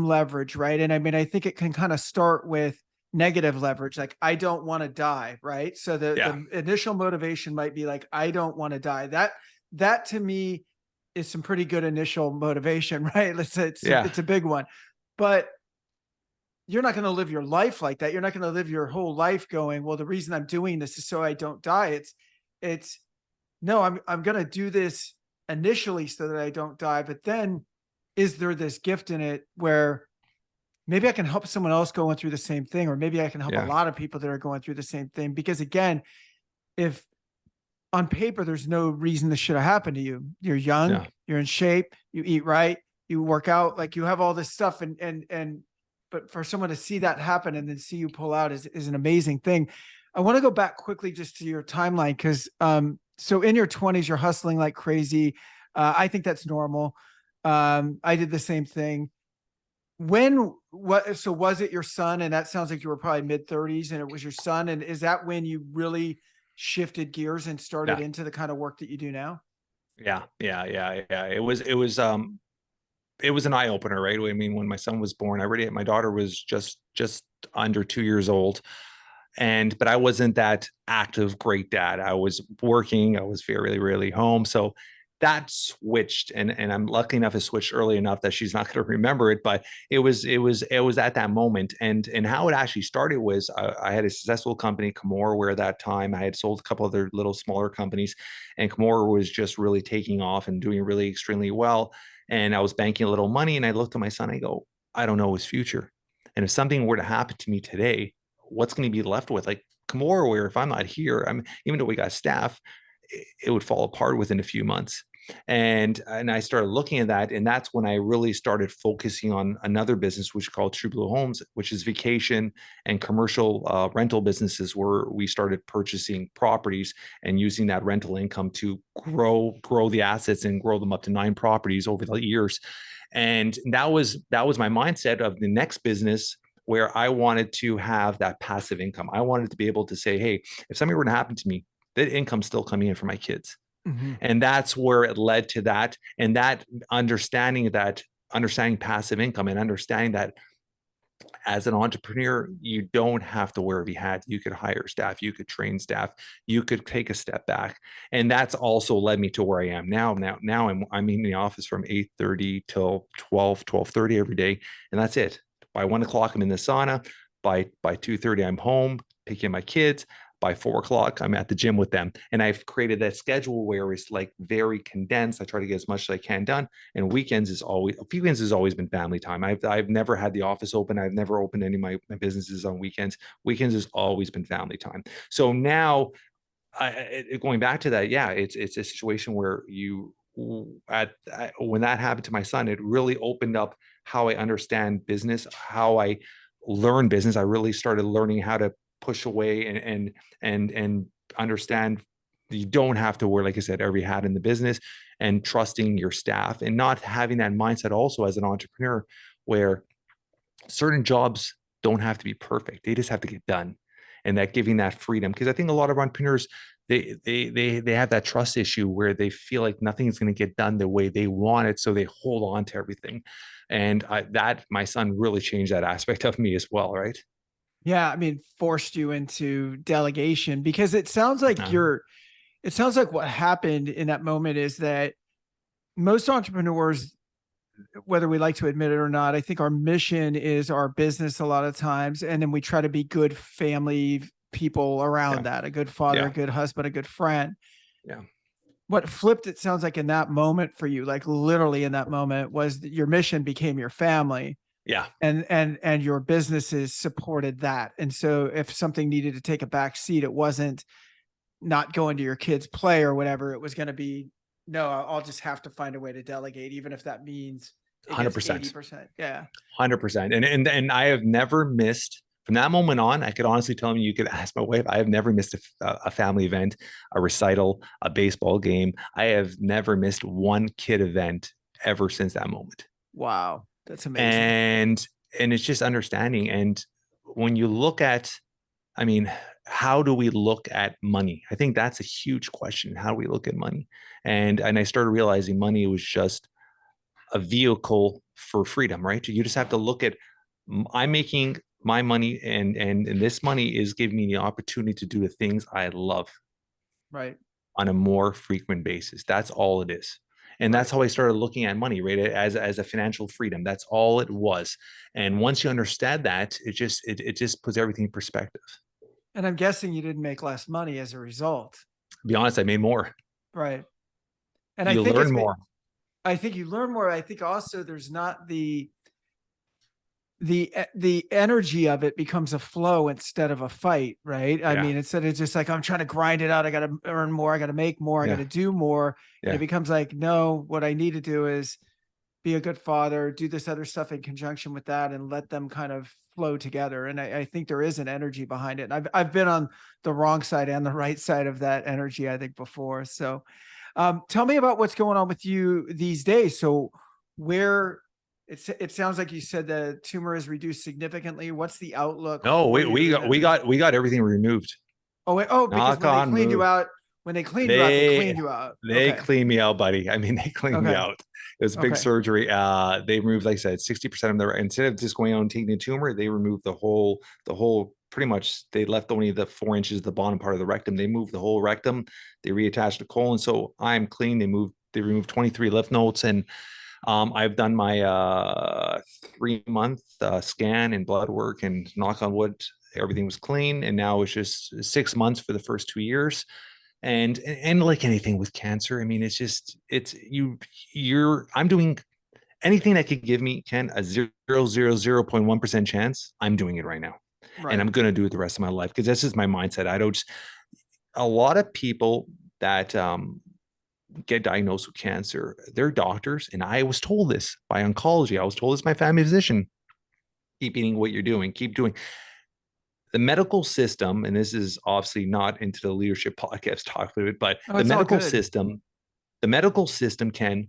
leverage, right? And I mean, I think it can kind of start with negative leverage, like I don't want to die, right? So Yeah. the initial motivation might be like, I don't want to die. That to me is some pretty good initial motivation, right? Yeah. It's a big one. But you're not going to live your life like that. You're not going to live your whole life going, well, the reason I'm doing this is so I don't die. It's no, I'm going to do this initially so that I don't die. But then is there this gift in it where maybe I can help someone else going through the same thing, or maybe I can help a Yeah. lot of people that are going through the same thing? Because again, if on paper, there's no reason this should have happened to you. You're young, Yeah. you're in shape, you eat right, you work out, like you have all this stuff. But for someone to see that happen and then see you pull out is an amazing thing. I want to go back quickly just to your timeline because so in your 20s, you're hustling like crazy. I think that's normal. I did the same thing. So was it your son? And that sounds like you were probably mid 30s and it was your son. And is that when you really shifted gears and started Yeah. into the kind of work that you do now? Yeah. It was an eye opener, right? I mean, when my son was born, my daughter was just under 2 years old. But I wasn't that active, great dad. I was working, I was very rarely home. So that switched, and I'm lucky enough to switch early enough that she's not going to remember it. But it was at that moment, and how it actually started was I had a successful company, Camor, where at that time I had sold a couple other little smaller companies, and Camor was just really taking off and doing really extremely well. And I was banking a little money, and I looked at my son, I go, I don't know his future, and if something were to happen to me today, what's going to be left with? Like Camor, where if I'm not here, even though we got staff, it would fall apart within a few months. And I started looking at that, and that's when I really started focusing on another business, which is called True Blue Homes, which is vacation and commercial rental businesses, where we started purchasing properties and using that rental income to grow the assets and grow them up to 9 properties over the years. And that was my mindset of the next business, where I wanted to have that passive income. I wanted to be able to say, hey, if something were to happen to me, that income's still coming in for my kids. Mm-hmm. And that's where it led to that. And understanding passive income, and understanding that as an entrepreneur, you don't have to wear every hat. You could hire staff, you could train staff, you could take a step back. And that's also led me to where I am now. Now I'm in the office from 8:30 till 12:30 every day. And that's it. By 1 o'clock, I'm in the sauna. By 2:30, I'm home, picking my kids. By 4 o'clock, I'm at the gym with them. And I've created that schedule where it's like very condensed. I try to get as much as I can done. And weekends has always been family time. I've never had the office open. I've never opened any of my businesses on weekends. Weekends has always been family time. So now, going back to that, yeah, it's a situation where when that happened to my son, it really opened up how I understand business, how I learn business. I really started learning how to push away and understand you don't have to wear, like I said, every hat in the business, and trusting your staff, and not having that mindset also as an entrepreneur, where certain jobs don't have to be perfect. They just have to get done. And that giving that freedom. Because I think a lot of entrepreneurs, they have that trust issue where they feel like nothing's going to get done the way they want it. So they hold on to everything. And that my son really changed that aspect of me as well, right? Yeah, I mean, forced you into delegation because Uh, it sounds like what happened in that moment is that most entrepreneurs, whether we like to admit it or not, I think our mission is our business a lot of times. And then we try to be good family people around yeah, that, a good father, a yeah, good husband, a good friend. yeah, What flipped, it sounds like in that moment for you, like literally in that moment, was that your mission became your family yeah. and your businesses supported that. And so if something needed to take a back seat, it wasn't not going to your kids' play or whatever. It was going to be, no, I'll just have to find a way to delegate, even if that means it gets 100%. 80%. Yeah. 100%. And I have never missed from that moment on. I could honestly tell you could ask my wife. I have never missed a family event, a recital, a baseball game. I have never missed one kid event ever since that moment. Wow. That's amazing. And it's just understanding. And when you look at, I mean, how do we look at money? I think that's a huge question. How do we look at money? And I started realizing money was just a vehicle for freedom, right? You just have to look at, I'm making my money, and this money is giving me the opportunity to do the things I love Right. on a more frequent basis. That's all it is. And that's Right. how I started looking at money, right? As a financial freedom. That's all it was. And once you understand that, it just puts everything in perspective. And I'm guessing you didn't make less money as a result. To be honest, I made more. Right. And I You think learn more. I think you learn more. I think also there's not the energy of it becomes a flow instead of a fight, right? I Yeah. mean, instead of just like I'm trying to grind it out, I got to earn more, I got to make more, I got Yeah. to do more, and it Yeah. becomes like, no, what I need to do is be a good father, do this other stuff in conjunction with that, and let them kind of flow together. And I think there is an energy behind it. And I've been on the wrong side and the right side of that energy, I think, before. So tell me about what's going on with you these days. So where it sounds like you said the tumor is reduced significantly. What's the outlook No, for we you we in got that we got we business? got everything removed. Oh, wait, oh, because Knock on wood. when they cleaned you out, they They cleaned you out. they Okay. cleaned me out, buddy. I mean, they cleaned me Okay. out. It was a big Okay. surgery. They removed, like I said, 60% of their, instead of just going out and taking the tumor, they removed the whole pretty much. They left only the 4 inches, the bottom part of the rectum. They moved the whole rectum. They reattached the colon. So I'm clean. They removed 23 lymph nodes. And I've done my 3 month scan and blood work, and knock on wood, everything was clean. And now it's just 6 months for the first 2 years. And like anything with cancer, I mean, it's you're I'm doing anything that could give me, Ken, a 0.1% chance. I'm doing it right now, and Right. I'm going to do it the rest of my life, because this is my mindset. I don't just, a lot of people that get diagnosed with cancer, they're doctors, and I was told this by oncology. I was told this by my family physician: keep eating what you're doing, keep doing. The medical system, and this is obviously not into the leadership podcast talk of it, but Oh, it's all good. the medical system can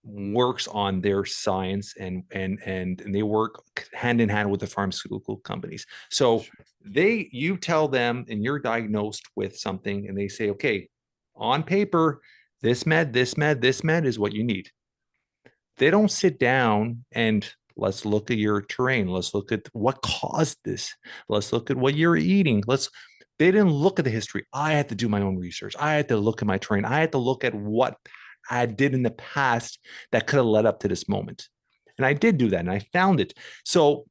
works on their science, and they work hand in hand with the pharmaceutical companies. So you tell them, and you're diagnosed with something, and they say, okay, on paper, this med is what you need. They don't sit down and let's look at your terrain. Let's look at what caused this. Let's look at what you're eating. They didn't look at the history. I had to do my own research. I had to look at my terrain. I had to look at what I did in the past that could have led up to this moment. And I did do that, and I found it. So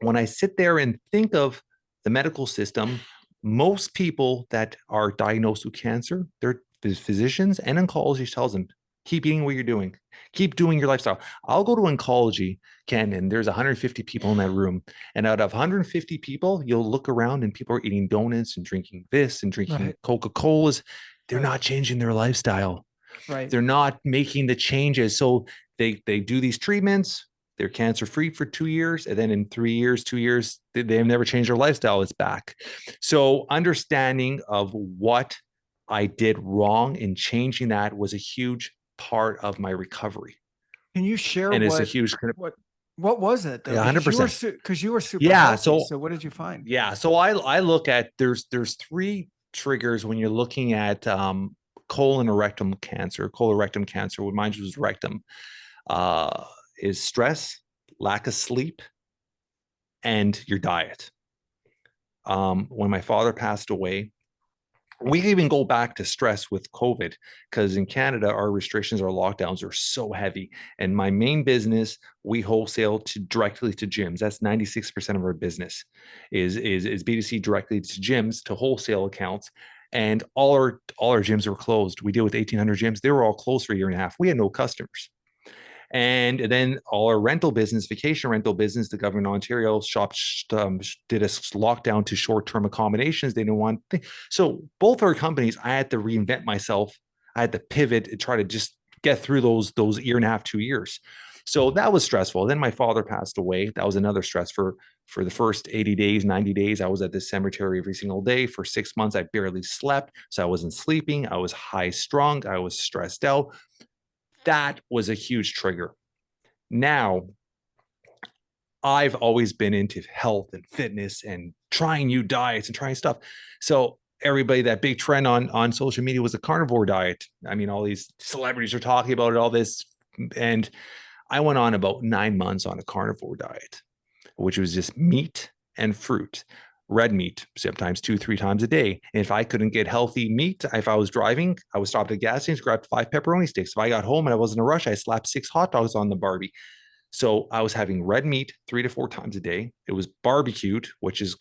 when I sit there and think of the medical system, most people that are diagnosed with cancer, their physicians and oncologists tells them, keep eating what you're doing, keep doing your lifestyle. I'll go to oncology, Ken, and there's 150 people in that room. And out of 150 people, you'll look around and people are eating donuts and drinking this and drinking Right. Coca-Colas. They're Right. not changing their lifestyle. Right. They're not making the changes. So they do these treatments. They're cancer free for 2 years, and then in 3 years, 2 years, they've never changed their lifestyle. It's back. So understanding of what I did wrong and changing that was a huge part of my recovery, Can you share and it's a huge what what was it though? yeah, 100%. Because you were super Yeah. healthy. So So what did you find? yeah, so I look at, there's three triggers when you're looking at colon or rectum cancer. Colorectal cancer, what mine was rectum, uh, is stress, lack of sleep, and your diet. When my father passed away, we even go back to stress with COVID, because in Canada, our restrictions, our lockdowns are so heavy. And my main business, we wholesale directly to gyms. That's 96% of our business is B2C, directly to gyms, to wholesale accounts. And all our gyms were closed. We deal with 1,800 gyms. They were all closed for a year and a half. We had no customers. And then all our rental business, vacation rental business, the government of Ontario did a lockdown to short-term accommodations. They didn't want, so both our companies, I had to reinvent myself. I had to pivot and try to just get through those year and a half, 2 years. So that was stressful. Then my father passed away. That was another stress for the first 80 days, 90 days. I was at this cemetery every single day. For 6 months, I barely slept. So I wasn't sleeping. I was high strung. I was stressed out. That was a huge trigger. Now, I've always been into health and fitness and trying new diets and trying stuff. So everybody, that big trend on social media was a carnivore diet. I mean, all these celebrities are talking about it, all this. And I went on about 9 months on a carnivore diet, which was just meat and fruit, red meat, sometimes 2, 3 times a day. And if I couldn't get healthy meat, if I was driving, I would stop at the gas station, grab 5 pepperoni sticks. If I got home and I wasn't in a rush, I slapped 6 hot dogs on the Barbie. So I was having red meat 3 to 4 times a day. It was barbecued, which is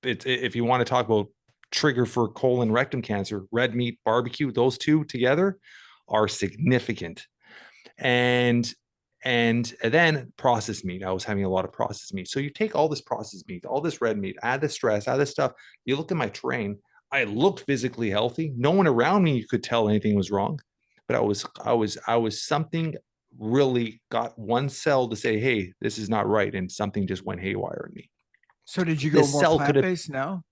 if you want to talk about trigger for colon rectum cancer, red meat, barbecue, those two together are significant. And then processed meat. I was having a lot of processed meat. So you take all this processed meat, all this red meat, add the stress, add this stuff. You look at my terrain. I looked physically healthy. No one around me could tell anything was wrong, but I was something really got one cell to say, hey, this is not right, and something just went haywire in me. So did you go This more cell could have plant-based now?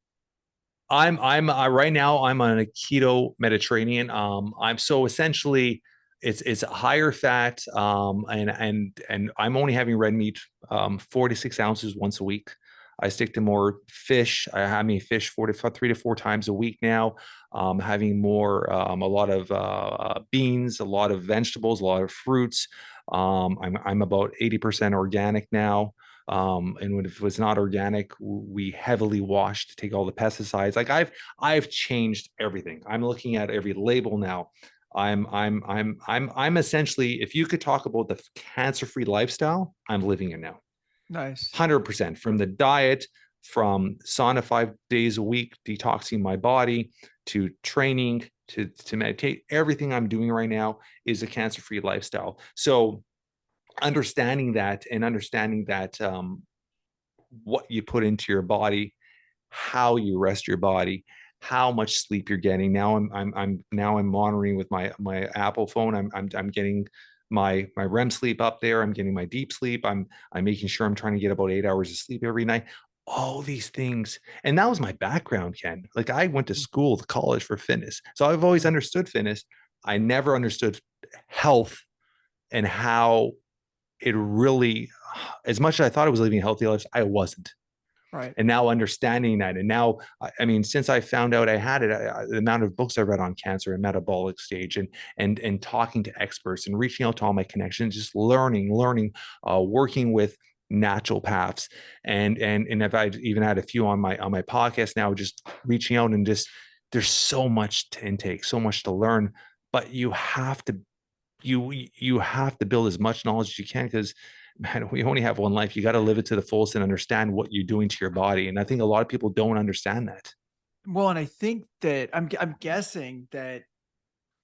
I'm right now I'm on a keto Mediterranean. I'm so essentially it's a higher fat, and I'm only having red meat, 4 to 6 ounces once a week. I stick to more fish. I have me fish 3 to 4 times a week now. Having more, a lot of beans, a lot of vegetables, a lot of fruits. I'm about 80% organic now. And if it was not organic, we heavily wash to take all the pesticides. Like I've changed everything. I'm looking at every label now. I'm essentially, if you could talk about the cancer-free lifestyle, I'm living it now. Nice. 100% from the diet, from sauna 5 days a week, detoxing my body, to training, to meditate. Everything I'm doing right now is a cancer-free lifestyle. So understanding that what you put into your body, how you rest your body, how much sleep you're getting. Now I'm monitoring with my Apple phone. I'm getting my REM sleep up there. I'm getting my deep sleep. I'm making sure I'm trying to get about 8 hours of sleep every night. All these things. And that was my background, Ken. Like I went to school, to college for fitness. So I've always understood fitness. I never understood health and how it really, as much as I thought I was living a healthy life, I wasn't. Right. And now understanding that, and now, I mean, since I found out I had it, the amount of books I read on cancer and metabolic stage, and talking to experts and reaching out to all my connections, just learning, working with naturopaths, and if I even had a few on my podcast now, just reaching out, and just there's so much to intake, so much to learn, but you have to build as much knowledge as you can, because man, we only have one life. You got to live it to the fullest and understand what you're doing to your body. And I think a lot of people don't understand that. Well, and I think that I'm guessing that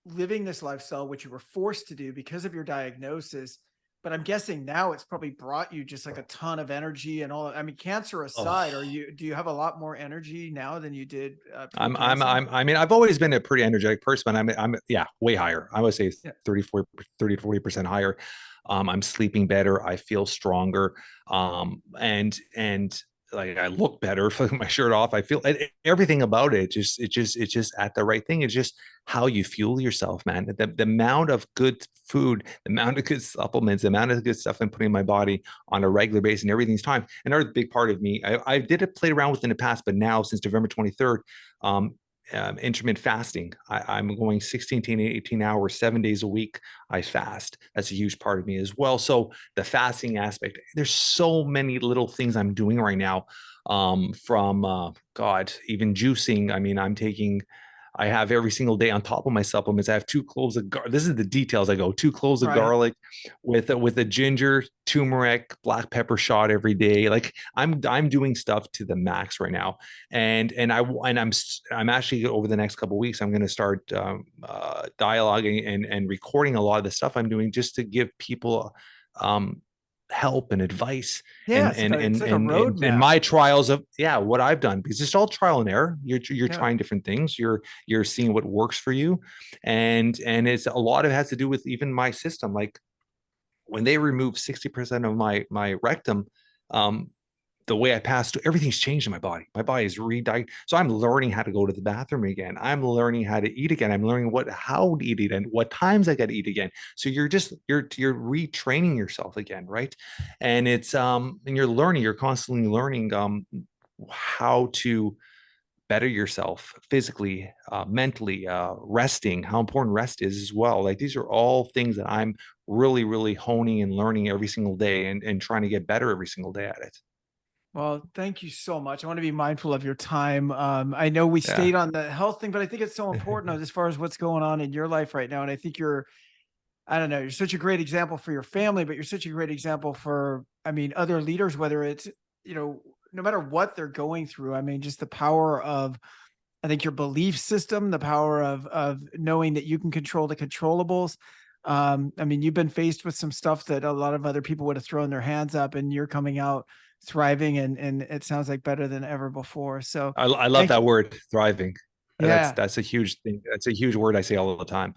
living this lifestyle, which you were forced to do because of your diagnosis, but I'm guessing now it's probably brought you just like a ton of energy and all. I mean, cancer aside, Oh, do you have a lot more energy now than you did pre-cancer? I mean, I've always been a pretty energetic person, but yeah, way higher. I would say Yeah. 30 to 40% higher. I'm sleeping better. I feel stronger. And like I look better with my shirt off. I feel everything about it. It's just at the right thing. It's just how you fuel yourself, man. The amount of good food, the amount of good supplements, the amount of good stuff I'm putting in my body on a regular basis, and everything's time. Another big part of me, I did play around with in the past, but now since November 23rd, um, intermittent fasting. I'm going 16 to 18 hours, 7 days a week. I fast. That's a huge part of me as well. So the fasting aspect, there's so many little things I'm doing right now. From God, even juicing. I mean, I have every single day on top of my supplements. I have 2 cloves of garlic. This is the details I go. 2 cloves of Right. garlic with a ginger, turmeric, black pepper shot every day. Like I'm doing stuff to the max right now, and I'm actually over the next couple of weeks I'm going to start dialoguing and recording a lot of the stuff I'm doing, just to give people um, help and advice Yeah. and It's like and it's and like a and and, and roadmap. my trials of, yeah, what I've done, because it's all trial and error. You're Yeah. trying different things. You're seeing what works for you, and it's a lot of it has to do with even my system. Like when they removed 60% of my rectum, um, the way I passed, everything's changed in my body. My body is re-diagnosed. So I'm learning how to go to the bathroom again. I'm learning how to eat again. I'm learning how to eat again, what times I got to eat again. So you're retraining yourself again, right? And and you're constantly learning how to better yourself physically, mentally, resting, how important rest is as well. Like these are all things that I'm really honing and learning every single day, and trying to get better every single day at it. Well, thank you so much. I want to be mindful of your time. I know we Yeah. stayed on the health thing, but I think it's so important as far as what's going on in your life right now. And I think I don't know, you're such a great example for your family, but you're such a great example for, I mean, other leaders, whether it's, you know, no matter what they're going through. I mean, just the power of, I think your belief system, the power of knowing that you can control the controllables. I mean, you've been faced with some stuff that a lot of other people would have thrown their hands up, and you're coming out thriving, and it sounds like better than ever before. So I love thank you. that word, thriving. Yeah. That's a huge thing. That's a huge word I say all the time.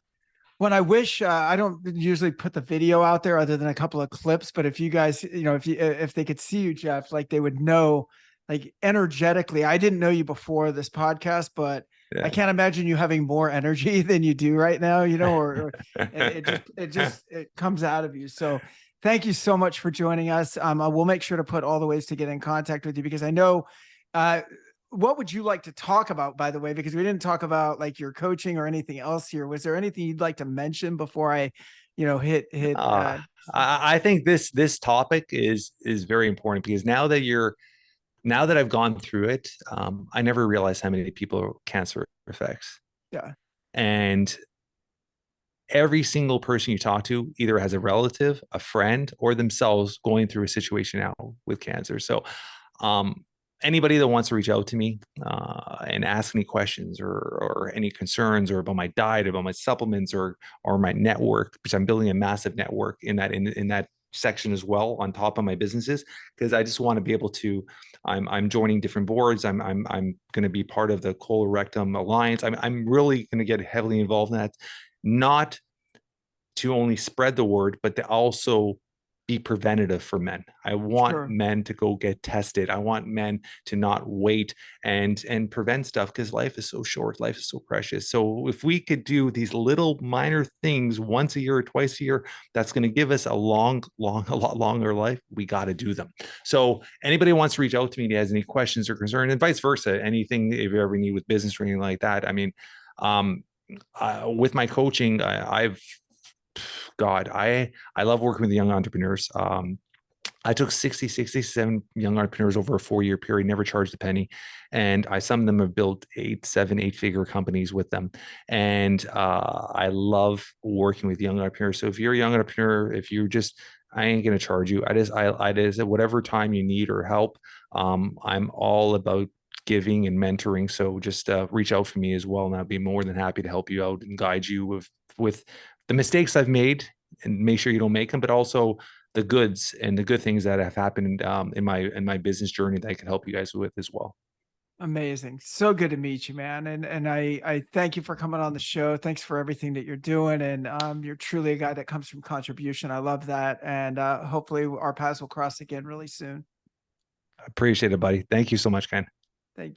When I wish I don't usually put the video out there other than a couple of clips, but if you guys, if they could see you, Jeff, like they would know, like energetically. I didn't know you before this podcast, but I Yeah. can't imagine you having more energy than you do right now, or it comes out of you. So thank you so much for joining us. I will make sure to put all the ways to get in contact with you because I know uh, what would you like to talk about, by the way? Because we didn't talk about like your coaching or anything else here. Was there anything you'd like to mention before I, hit Uh, I think this topic is very important because now that I've gone through it, I never realized how many people cancer affects. yeah, And every single person you talk to either has a relative, a friend, or themselves going through a situation now with cancer. So, um, anybody that wants to reach out to me and ask any questions or any concerns or about my diet, about my supplements, or my network, because I'm building a massive network in that section as well on top of my businesses because I just want to be able to. I'm joining different boards. I'm going to be part of the Colorectum Alliance. I'm really going to get heavily involved in that, not to only spread the word, but to also be preventative for men. I want sure. men to go get tested. I want men to not wait and prevent stuff because life is so short. Life is so precious. So if we could do these little minor things once a year or twice a year, that's going to give us a lot longer life. We got to do them. So anybody who wants to reach out to me, that has any questions or concern, and vice versa, anything if you ever need with business or anything like that. I mean, um, with my coaching, I've God, I love working with young entrepreneurs. I took 67 young entrepreneurs over a 4 year period, never charged a penny. And some of them have built 8 figure companies with them. And I love working with young entrepreneurs. So if you're a young entrepreneur, if you're just, I ain't going to charge you. I just, whatever time you need or help, I'm all about giving and mentoring. So just reach out for me as well. And I'll be more than happy to help you out and guide you with the mistakes I've made and make sure you don't make them, but also the goods and the good things that have happened in my business journey that I can help you guys with as well. Amazing. So good to meet you, man. And I thank you for coming on the show. Thanks for everything that you're doing. And you're truly a guy that comes from contribution. I love that. And hopefully our paths will cross again really soon. Appreciate it, buddy. Thank you so much, Ken. Thank you.